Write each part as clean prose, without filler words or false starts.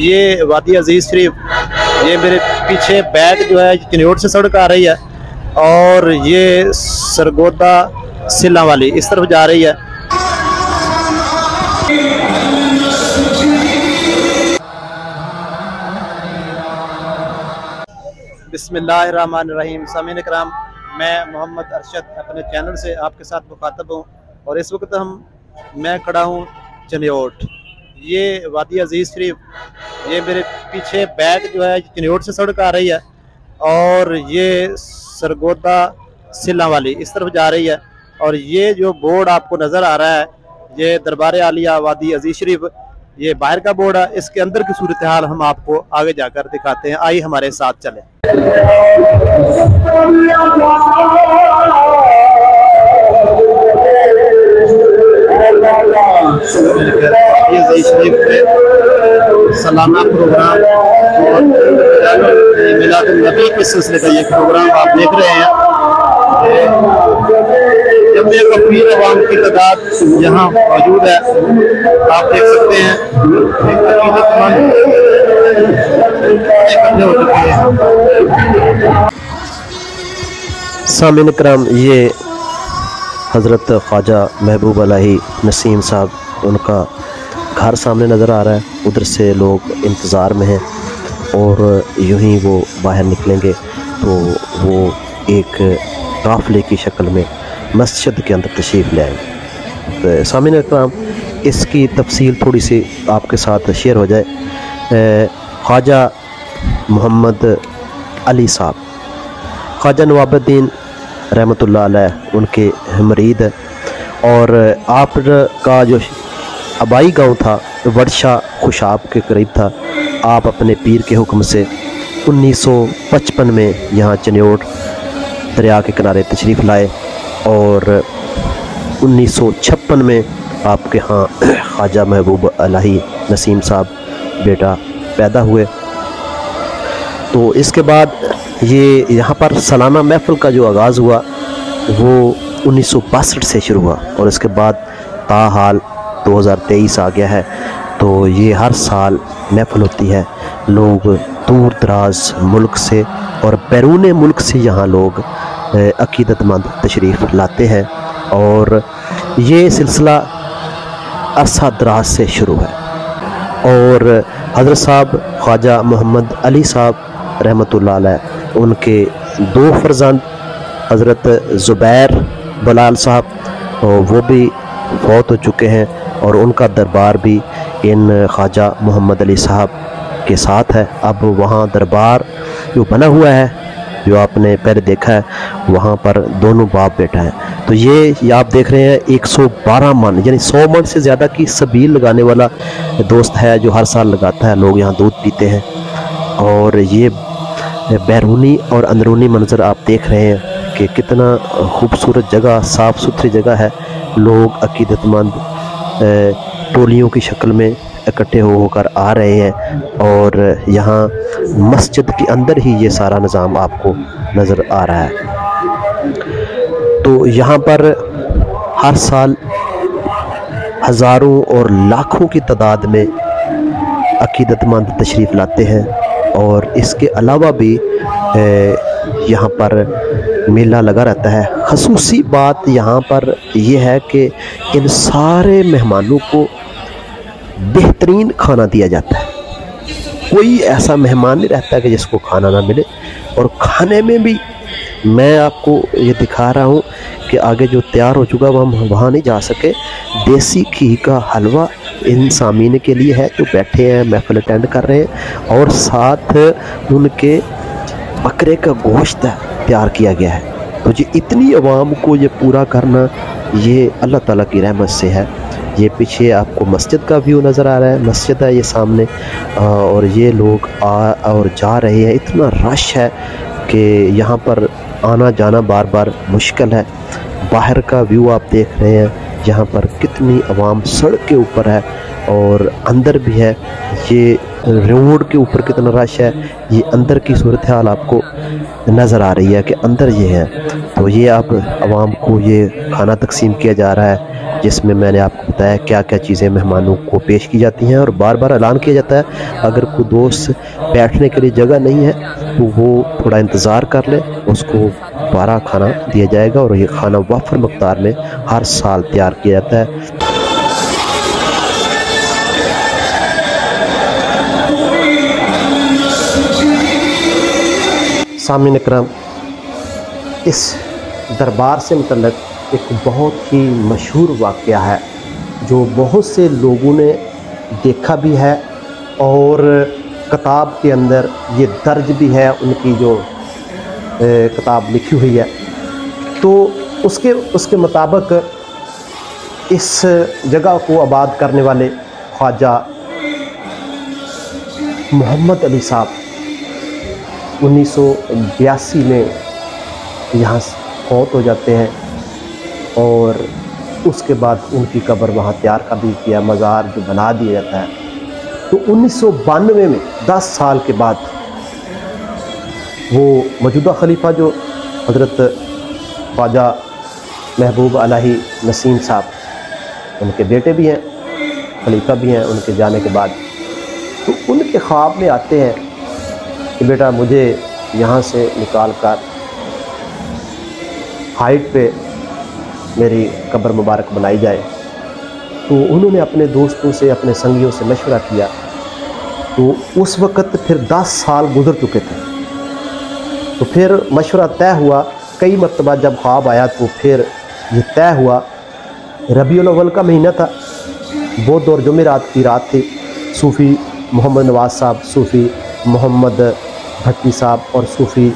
ये वादी अजीज शरीफ, ये मेरे पीछे बैक जो है चिन्योट से सड़क आ रही है और ये सरगोदा सिला वाली इस तरफ जा रही है। बिस्मिल्लाहिर्रहमानिर्रहीम। सामीन इकराम, मैं मोहम्मद अरशद अपने चैनल से आपके साथ मुखातब हूँ और इस वक्त मैं खड़ा हूँ चिन्योट। ये वादी अजीज शरीफ, ये मेरे पीछे बैक जो है चिन्योट से सड़क आ रही है और ये सरगोदा सिला वाली इस तरफ जा रही है। और ये जो बोर्ड आपको नज़र आ रहा है ये दरबार आलिया वादी अजीज शरीफ, ये बाहर का बोर्ड है। इसके अंदर की सूरत हाल हम आपको आगे जाकर दिखाते हैं, आइए हमारे साथ चलें। सालाना प्रोग्राम और मिलादुन्नबी के सिलसिले का ये प्रोग्राम आप देख रहे हैं। जब एक कबीर अवाम की तादाद यहाँ मौजूद है, आप देख सकते हैं इकट्ठे हो चुके हैं। सामीन इकराम, ये हज़रत ख्वाजा महबूब अलही नसीम साहब, उनका घर सामने नज़र आ रहा है। उधर से लोग इंतज़ार में हैं और यूं ही वो बाहर निकलेंगे तो वो एक काफ़िले की शक्ल में मस्जिद के अंदर तशरीफ़ ले आएंगे। तो सामीन इकराम, इसकी तफसील थोड़ी सी आपके साथ शेयर हो जाए। ख्वाजा मोहम्मद अली साहब, ख्वाजा नवाबुद्दीन रहमतुल्लाह अलैह उनके मरीद है और आप का जो आबाई गांव था वर्षा खुशाब के करीब था। आप अपने पीर के हुक्म से 1955 में यहाँ चिन्योट दरिया के किनारे तशरीफ़ लाए और 1956 में आपके यहाँ ख्वाजा महबूब अलही नसीम साहब बेटा पैदा हुए। तो इसके बाद ये यहाँ पर सालाना महफ़िल का जो आगाज़ हुआ वो 1962 से शुरू हुआ और इसके बाद ताहाल 2023 आ गया है। तो ये हर साल महफ़िल होती है। लोग दूर दराज मुल्क से और बैरून मुल्क से यहाँ लोग अकीदतमंद तशरीफ़ लाते हैं और ये सिलसिला अरसा दराज से शुरू है। और हज़रत साहब ख्वाजा मोहम्मद अली साहब रहमतुल्लाह अलैह, उनके दो फर्जंद हज़रत ज़ुबैर बलाल साहब, वो भी फौत हो चुके हैं और उनका दरबार भी इन ख्वाजा मोहम्मद अली साहब के साथ है। अब वहाँ दरबार जो बना हुआ है, जो आपने पहले देखा है, वहाँ पर दोनों बाप बेटा है। तो ये आप देख रहे हैं 112 मन यानी 100 मन से ज़्यादा की सबील लगाने वाला दोस्त है जो हर साल लगाता है। लोग यहाँ दूध पीते हैं और ये बैरूनी और अंदरूनी मंजर आप देख रहे हैं कि कितना खूबसूरत जगह, साफ़ सुथरी जगह है। लोग अकीदतमंद टोलियों की शक्ल में इकट्ठे होकर आ रहे हैं और यहाँ मस्जिद के अंदर ही ये सारा निज़ाम आपको नज़र आ रहा है। तो यहाँ पर हर साल हज़ारों और लाखों की तादाद में अकीदतमंद तशरीफ़ लाते हैं और इसके अलावा भी यहाँ पर मेला लगा रहता है। ख़ुसूसी बात यहाँ पर यह है कि इन सारे मेहमानों को बेहतरीन खाना दिया जाता है। कोई ऐसा मेहमान नहीं रहता कि जिसको खाना ना मिले। और खाने में भी मैं आपको ये दिखा रहा हूँ कि आगे जो तैयार हो चुका वो हम वहाँ नहीं जा सके। देसी घी का हलवा इन सामीन के लिए है जो बैठे हैं, महफिल अटेंड कर रहे हैं और साथ उनके बकरे का गोश्त तैयार किया गया है। तो ये इतनी आवाम को ये पूरा करना ये अल्लाह ताला की रहमत से है। ये पीछे आपको मस्जिद का व्यू नज़र आ रहा है, मस्जिद है ये सामने और ये लोग आ और जा रहे हैं। इतना रश है कि यहाँ पर आना जाना बार बार मुश्किल है। बाहर का व्यू आप देख रहे हैं, यहाँ पर कितनी आवाम सड़क के ऊपर है और अंदर भी है। ये रोड के ऊपर कितना रश है, ये अंदर की सूरत हाल आपको नज़र आ रही है कि अंदर ये है। तो ये अब आवाम को ये खाना तकसीम किया जा रहा है, जिसमें मैंने आपको बताया क्या क्या चीज़ें मेहमानों को पेश की जाती हैं। और बार बार ऐलान किया जाता है अगर कोई दोस्त बैठने के लिए जगह नहीं है तो वो थोड़ा इंतज़ार कर ले, उसको दोबारा खाना दिया जाएगा। और ये खाना वाफर मकदार में हर साल तैयार किया जाता है। सामीन इकराम, इस दरबार से मुतल्लक एक बहुत ही मशहूर वाक़या है जो बहुत से लोगों ने देखा भी है और किताब के अंदर ये दर्ज भी है, उनकी जो किताब लिखी हुई है। तो उसके मुताबिक इस जगह को आबाद करने वाले ख्वाजा मोहम्मद अली साहब 1982 में यहाँ फौत हो जाते हैं और उसके बाद उनकी कब्र वहाँ तैयार कर दी गया, मज़ार जो बना दिया जाता है। तो 1992 में 10 साल के बाद वो मौजूदा खलीफा जो हज़रत ख्वाजा महबूब अलही नसीम साहब, उनके बेटे भी हैं, खलीफा भी हैं उनके जाने के बाद, तो उनके ख्वाब में आते हैं कि बेटा मुझे यहाँ से निकाल कर हाइट पे मेरी कब्र मुबारक बनाई जाए। तो उन्होंने अपने दोस्तों से, अपने संगियों से मशवरा किया। तो उस वक़्त फिर 10 साल गुजर चुके थे। तो फिर मशवरा तय हुआ, कई मरतबा जब ख्वाब आया तो फिर ये तय हुआ। रबीउल अव्वल का महीना था, बुध और जुमेरात की रात थी। सूफ़ी मोहम्मद नवाज़ साहब, सूफ़ी मोहम्मद भट्टी साहब और सूफ़ी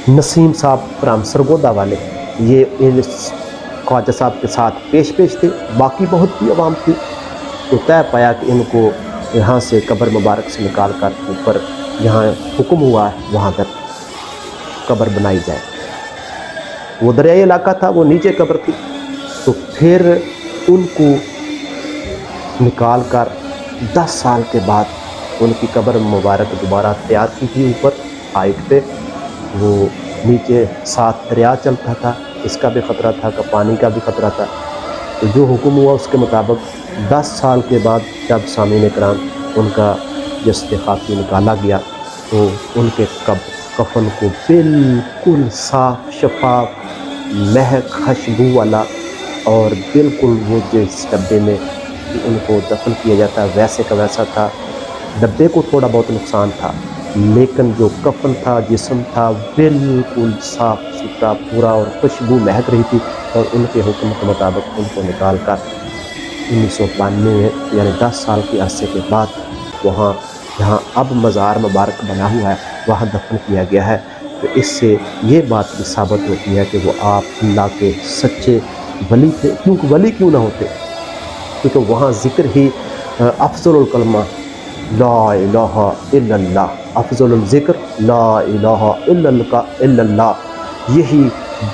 नसीम साहब प्राम सरगोदा वाले, ये इन ख्वाजा साहब के साथ पेश थे। बाकी बहुत ही आवाम थी। तो तय पाया कि इनको यहाँ से कब्र मुबारक से निकाल कर ऊपर यहाँ हुक्म हुआ है वहाँ पर कब्र बनाई जाए। वो दरियाई इलाका था, वो नीचे कब्र थी। तो फिर उनको निकाल कर 10 साल के बाद उनकी कब्र मुबारक दोबारा तैयार की थी ऊपर हाइट पे। वो नीचे साथ दरिया चलता था, इसका भी ख़तरा था, का पानी का भी ख़तरा था। तो जो हुक्म हुआ उसके मुताबिक 10 साल के बाद जब सामीन इकराम उनका जस्ते खाकी निकाला गया तो उनके कफन को बिल्कुल साफ शफाफ, महक खुशबू वाला और बिल्कुल वो जिस डब्बे में उनको दफन किया जाता है वैसे का वैसा था। डब्बे को थोड़ा बहुत नुकसान था, लेकिन जो कफन था, जिस्म था, बिल्कुल साफ़ सुथरा पूरा और खुशबू महक रही थी। और उनके हुक्म के मुताबिक उनको निकाल कर 1992 में यानी 10 साल के अरसे के बाद वहाँ जहाँ अब मज़ार मुबारक बना हुआ है वहाँ दफन किया गया है। तो इससे ये बात भी साबित होती है कि वो आप अल्लाह के सच्चे वली थे। क्योंकि वली क्यों ना होते, क्योंकि वहाँ ज़िक्र ही अफ़ज़लुल कलमा ला इलाहा इल्लल्लाह, अफ़ज़लुल ज़िक्र ला इलाहा इल्लल्लाह, यही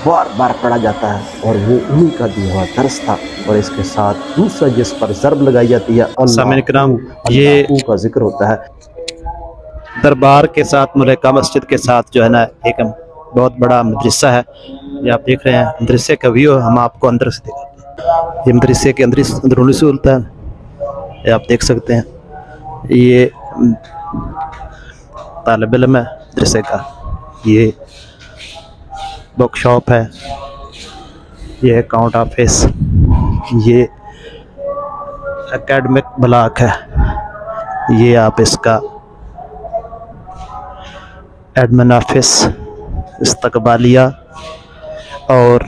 बार बार पढ़ा जाता है। और वो उन्हीं का दिया हुआ दर्स था। और इसके साथ दूसरा जिस पर ज़रब लगाई जाती है अल्लाह, ये का जिक्र होता है। दरबार के साथ मुल्का मस्जिद के साथ जो है ना एक बहुत बड़ा मदरसा है। ये आप देख रहे हैं मदरसे का व्यू, हम आपको अंदर से दिखाते हैं। ये मदरसे के अंदरूनी सूरत है, ये आप देख सकते हैं। ये तालिब इल्म है मदरसे का, ये बुक शॉप है, ये अकाउंट ऑफिस, ये एकेडमिक ब्लॉक है, ये आप इसका एडमिन ऑफिस, इस्तकबालिया, और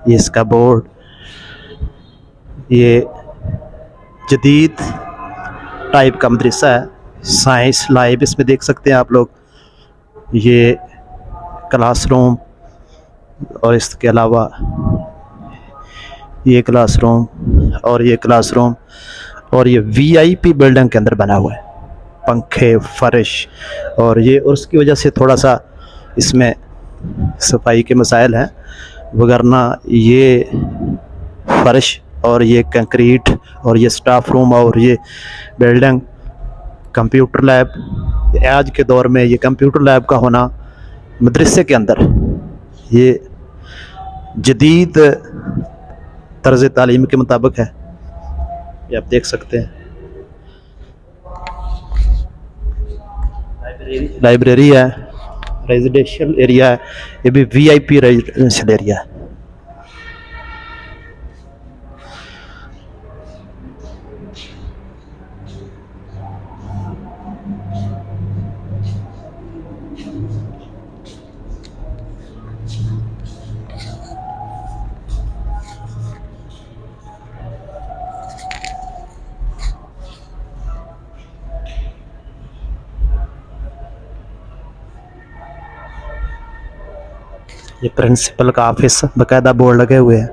ये इसका बोर्ड, ये जदीद टाइप का मदरसा है। साइंस लाइव इसमें देख सकते हैं आप लोग। ये क्लासरूम और इसके अलावा ये क्लासरूम और ये क्लासरूम, और ये वीआईपी बिल्डिंग के अंदर बना हुआ है, पंखे, फर्श, और ये और उसकी वजह से थोड़ा सा इसमें सफाई के मसाइल हैं, वगरना ये फर्श और ये कंक्रीट और ये स्टाफ रूम और ये बिल्डिंग, कंप्यूटर लैब। आज के दौर में ये कंप्यूटर लैब का होना मदरसे के अंदर ये जदीद तर्ज तालीम के मुताबिक है। ये आप देख सकते हैं। लाइब्रेरी है, रेजिडेंशियल एरिया है, ये भी VIP रेजिडेंशियल एरिया है। ये प्रिंसिपल का ऑफिस, बाकायदा बोर्ड लगे हुए हैं।